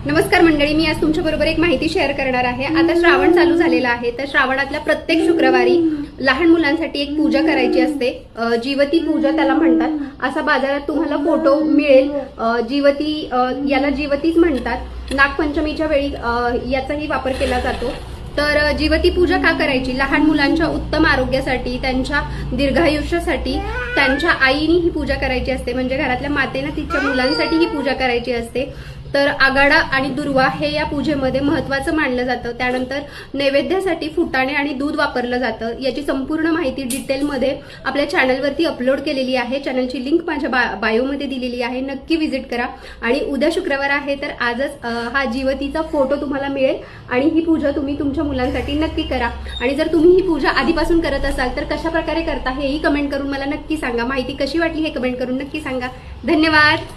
नमस्कार मंडळी, मी आज तुमच्याबरोबर एक माहिती शेअर करणार आहे। आता श्रावण चालू झालेला आहे, तर श्रावणातल्या प्रत्येक शुक्रवारी लहान मुलांसाठी एक पूजा करायची असते, जीवती पूजा त्याला म्हणतात। असा बाजारात तुम्हाला फोटो मिळेल। जीवती याला जीवतीच म्हणतात। नागपंचमीच्या वेळी याचाही वापर केला जातो। तर जीवती पूजा का करायची? लहान मुलांच्या उत्तम आरोग्यासाठी, त्यांच्या दीर्घायुष्यासाठी त्यांच्या आईने ही पूजा करायची असते, म्हणजे घरातल्या मातेने तिच्या मुलांसाठी ही पूजा करायची असते। तर आगाडा आणि दुर्वा हे या पूजेमध्ये महत्त्वाचं मानलं जातं। त्यानंतर नैवेद्यासाठी फुटाणे आणि दूध वापरलं जातं। याची संपूर्ण माहिती डिटेलमध्ये आपल्या चॅनलवरती अपलोड केलेली आहे। चॅनलची लिंक माझ्या बायोमध्ये दिलेली आहे, नक्की व्हिजिट करा। आणि उद्या शुक्रवार आहे, तर आजच हा जीवतीचा फोटो तुम्हाला मिळेल आणि ही पूजा तुम्ही तुमच्या मुलांसाठी नक्की करा। आणि जर तुम्ही ही पूजा आधीपासून करत असाल तर कशा प्रकारे करता हेही कमेंट करून मला नक्की सांगा। माहिती कशी वाटली हे कमेंट करून नक्की सांगा। धन्यवाद।